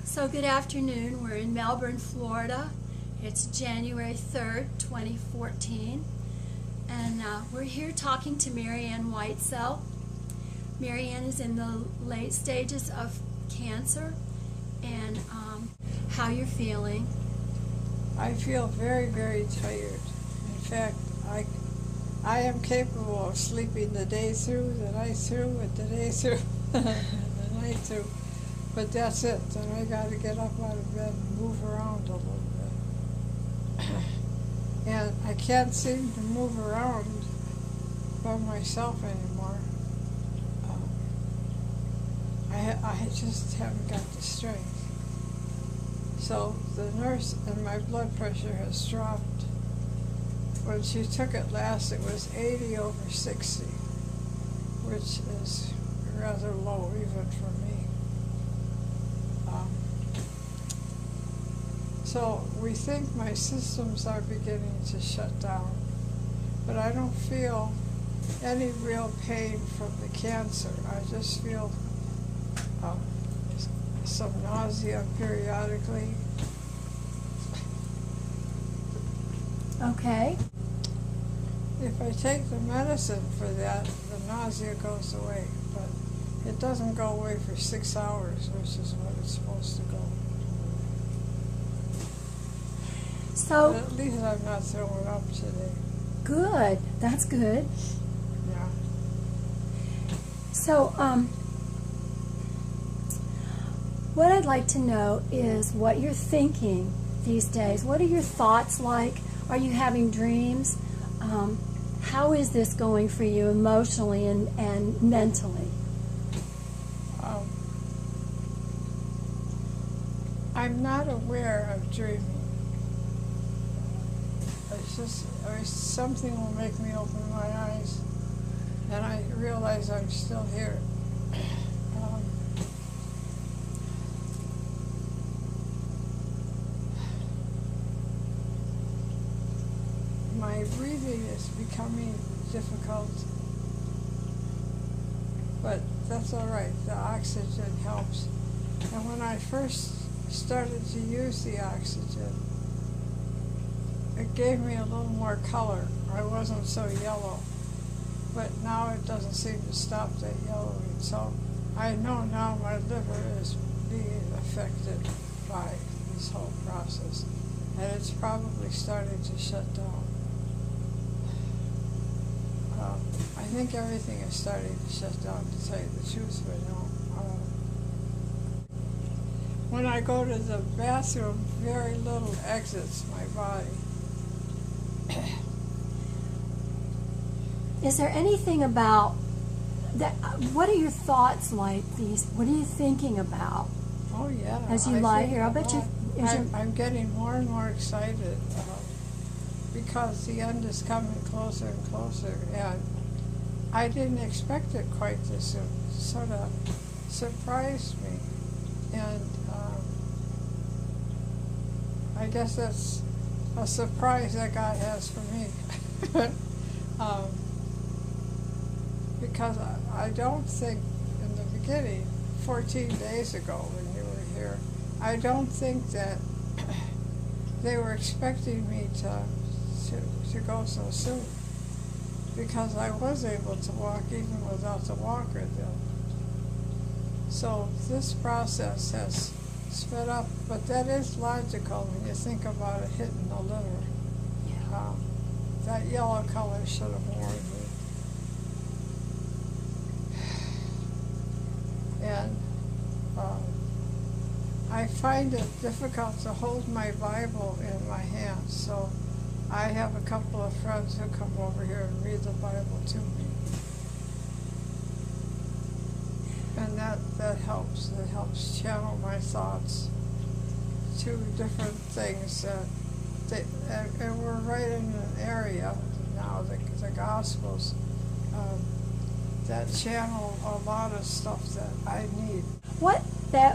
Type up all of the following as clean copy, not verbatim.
So good afternoon. We're in Melbourne, Florida. It's January 3rd, 2014. And we're here talking to Maryann Whitesell. Maryann is in the late stages of cancer. And how you're feeling? I feel very, very tired. In fact, I am capable of sleeping the day through, the night through, and the day through, and the night through. But that's it. Then I got to get up out of bed and move around a little bit. And I can't seem to move around by myself anymore. I just haven't got the strength. So the nurse, and my blood pressure has dropped. When she took it last, it was 80 over 60, which is rather low even for me. So we think my systems are beginning to shut down, but I don't feel any real pain from the cancer. I just feel some nausea periodically. Okay. If I take the medicine for that, the nausea goes away, but it doesn't go away for 6 hours, which is what it's supposed to go. So, but at least I'm not throwing up today. Good. That's good. Yeah. So, what I'd like to know is what you're thinking these days. What are your thoughts like? Are you having dreams? How is this going for you emotionally and mentally? I'm not aware of dreaming. It's just something will make me open my eyes, and I realize I'm still here. My breathing is becoming difficult, but that's all right. The oxygen helps. And when I first started to use the oxygen, it gave me a little more color. I wasn't so yellow, but now it doesn't seem to stop that yellowing. So I know now my liver is being affected by this whole process, and it's probably starting to shut down. I think everything is starting to shut down, to tell you the truth right now. When I go to the bathroom, very little exits my body. Is there anything about that? What are your thoughts like these? What are you thinking about? Oh yeah. As you lie here, I bet you. I'm getting more and more excited because the end is coming closer and closer, and I didn't expect it quite this soon. It sort of surprised me, and I guess that's a surprise that God has for me. Because I don't think in the beginning, 14 days ago when you were here, I don't think that they were expecting me to go so soon, because I was able to walk even without the walker then. So this process has sped up, but that is logical when you think about it hitting the liver. Yeah. That yellow color should have warned me. And I find it difficult to hold my Bible in my hands, so I have a couple of friends who come over here and read the Bible to me. And that helps. It helps channel my thoughts to different things. And we're right in an area now, the Gospels, that channel a lot of stuff that I need. What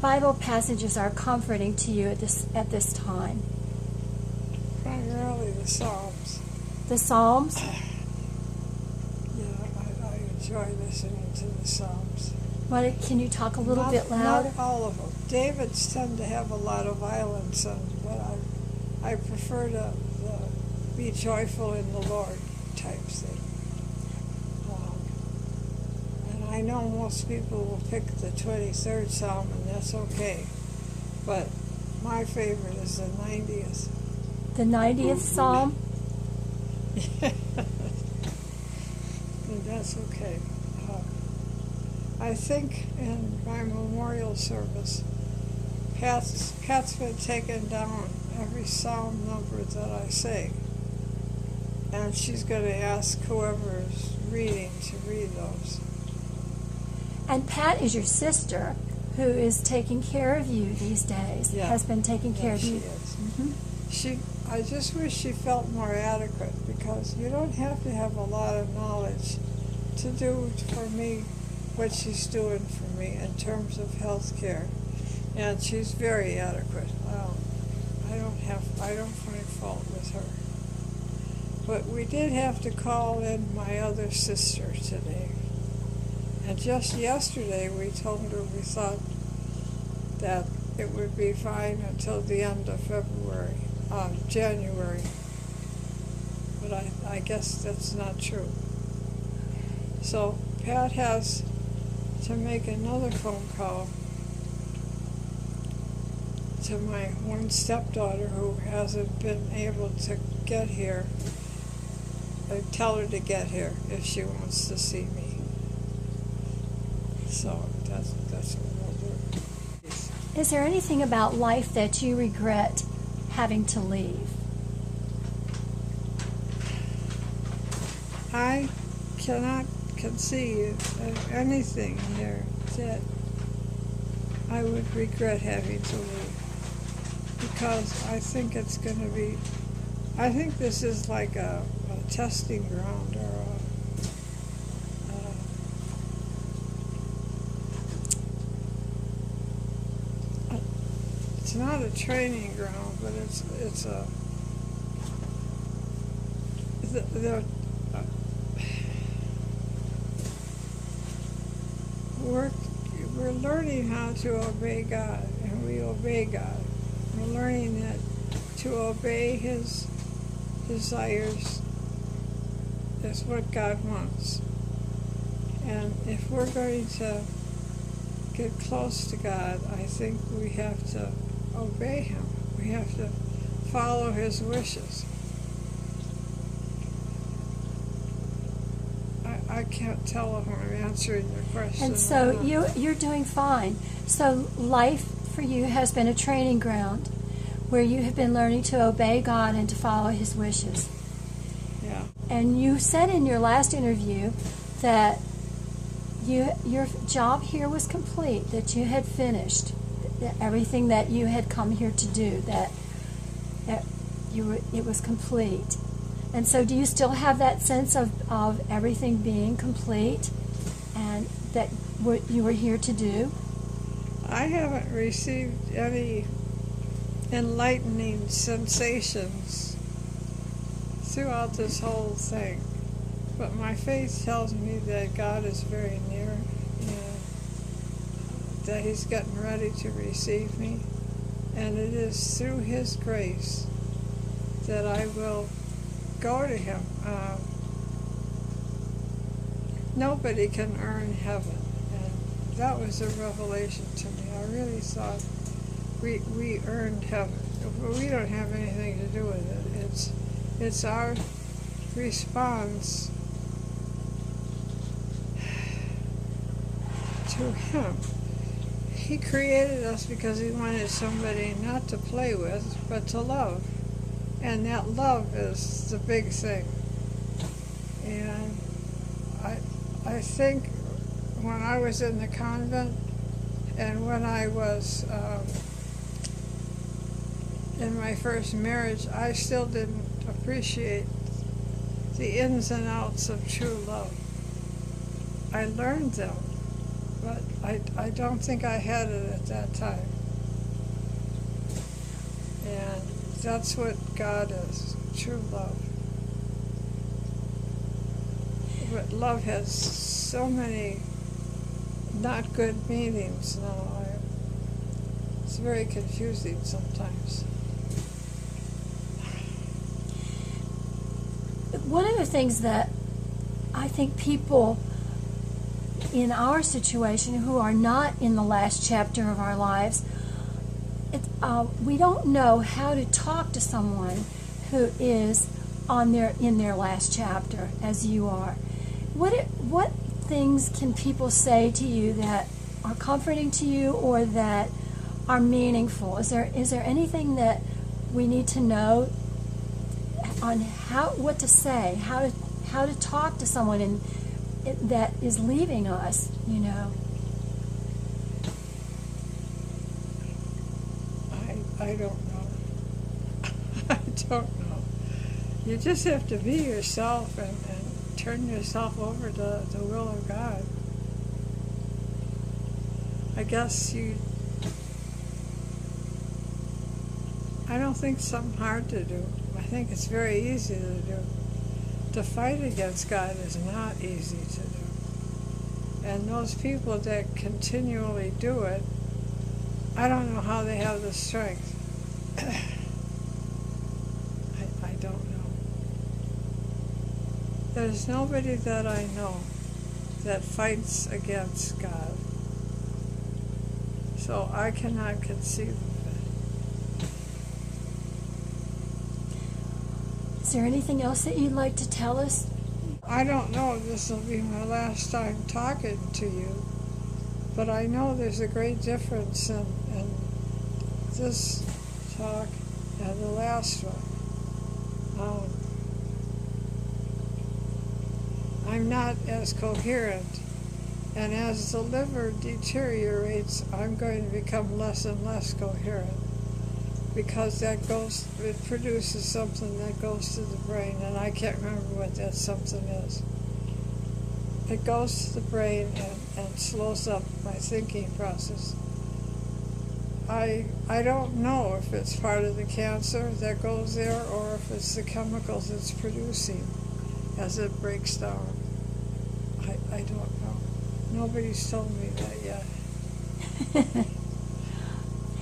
Bible passages are comforting to you at this time? Primarily the Psalms. The Psalms? Yeah, I enjoy listening to the Psalms. Can you talk a little bit louder? Not all of them. David's tend to have a lot of violence, but I prefer the be joyful in the Lord type thing. And I know most people will pick the 23rd Psalm, and that's okay. But my favorite is the 90th. The 90th Psalm? And that's okay. I think in my memorial service, Pat's been taking down every psalm number that I say. And she's going to ask whoever is reading to read those. And Pat is your sister, who is taking care of you these days, has been taking care of you. She is. Mm-hmm. I just wish she felt more adequate, because you don't have to have a lot of knowledge to do for me what she's doing for me in terms of health care. And she's very adequate. I don't find fault with her. But we did have to call in my other sister today. And just yesterday we told her we thought that it would be fine until the end of January. But I guess that's not true. So Pat has to make another phone call to my one stepdaughter who hasn't been able to get here. I tell her to get here if she wants to see me. So that's what we'll do. Is there anything about life that you regret having to leave? I cannot conceive of anything here that I would regret having to leave, because I think it's going to be, I think this is like a testing ground, or it's not a training ground, but it's a we're learning how to obey God, and we obey God. We're learning that to obey His desires is what God wants. And if we're going to get close to God, I think we have to obey Him. We have to follow His wishes. I can't tell if I'm answering your question. And so you're doing fine. So life for you has been a training ground where you have been learning to obey God and to follow His wishes. Yeah. And you said in your last interview that your job here was complete, that you had finished everything that you had come here to do, that it was complete. And so do you still have that sense of everything being complete and that what you were here to do? I haven't received any enlightening sensations throughout this whole thing. But my faith tells me that God is very near and that He's getting ready to receive me. And it is through His grace that I will go to Him. Nobody can earn heaven. And that was a revelation to me. I really thought we earned heaven. We don't have anything to do with it. It's our response to Him. He created us because He wanted somebody not to play with, but to love. And that love is the big thing. And I think when I was in the convent and when I was in my first marriage, I still didn't appreciate the ins and outs of true love. I learned them, but I don't think I had it at that time. And that's what God is, true love. But love has so many not good meanings. No, it's very confusing sometimes. One of the things that I think people in our situation who are not in the last chapter of our lives, we don't know how to talk to someone who is in their last chapter, as you are. What things can people say to you that are comforting to you or that are meaningful? Is there anything that we need to know on what to say, how to talk to someone that is leaving us, you know? I don't know. I don't know. You just have to be yourself and turn yourself over to the will of God. I guess I don't think it's something hard to do. I think it's very easy to do. To fight against God is not easy to do. And those people that continually do it, I don't know how they have the strength. I don't know. There's nobody that I know that fights against God. So I cannot conceive of it. Is there anything else that you'd like to tell us? I don't know if this will be my last time talking to you, but I know there's a great difference in this talk and the last one. I'm not as coherent, and as the liver deteriorates, I'm going to become less and less coherent, because it produces something that goes to the brain, and I can't remember what that something is. It goes to the brain and slows up my thinking process. I don't know if it's part of the cancer that goes there or if it's the chemicals it's producing as it breaks down. I don't know. Nobody's told me that yet.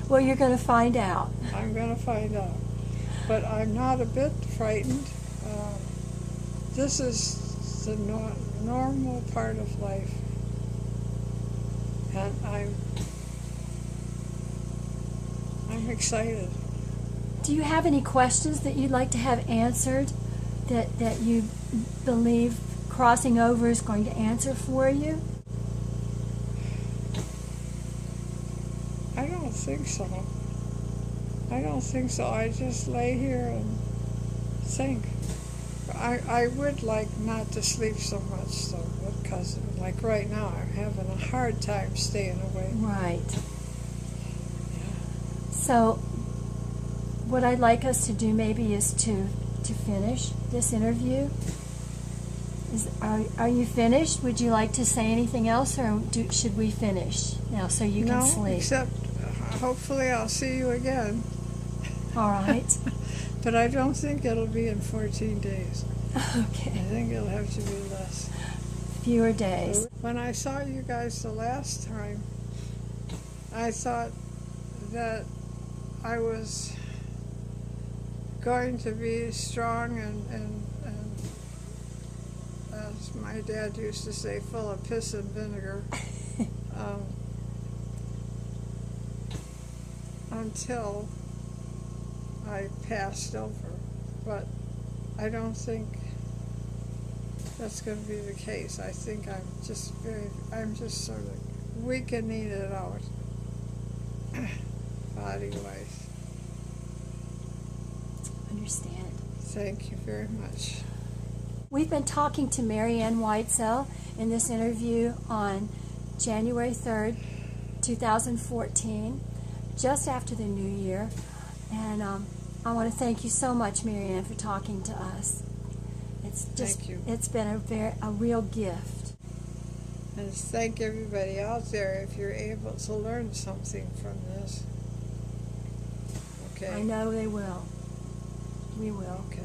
Well, you're going to find out. I'm going to find out. But I'm not a bit frightened. This is the normal part of life. And I'm excited. Do you have any questions that you'd like to have answered that you believe crossing over is going to answer for you? I don't think so. I don't think so. I just lay here and think. I would like not to sleep so much, though, because like right now I'm having a hard time staying awake. Right. So what I'd like us to do maybe is to finish this interview. Are you finished? Would you like to say anything else, or should we finish now so you can sleep? No, except hopefully I'll see you again. All right. But I don't think it'll be in 14 days. Okay. I think it'll have to be less. Fewer days. When I saw you guys the last time, I thought that I was going to be strong and as my dad used to say, full of piss and vinegar, until I passed over. But I don't think that's going to be the case. I think I'm just sort of weakening it out, body-wise. Understand. Thank you very much. We've been talking to Maryann Whitesell in this interview on January 3rd, 2014, just after the new year. And I want to thank you so much, Maryann, for talking to us. Thank you. It's been a real gift. And thank everybody out there if you're able to learn something from this. Okay. I know they will. We will. Okay.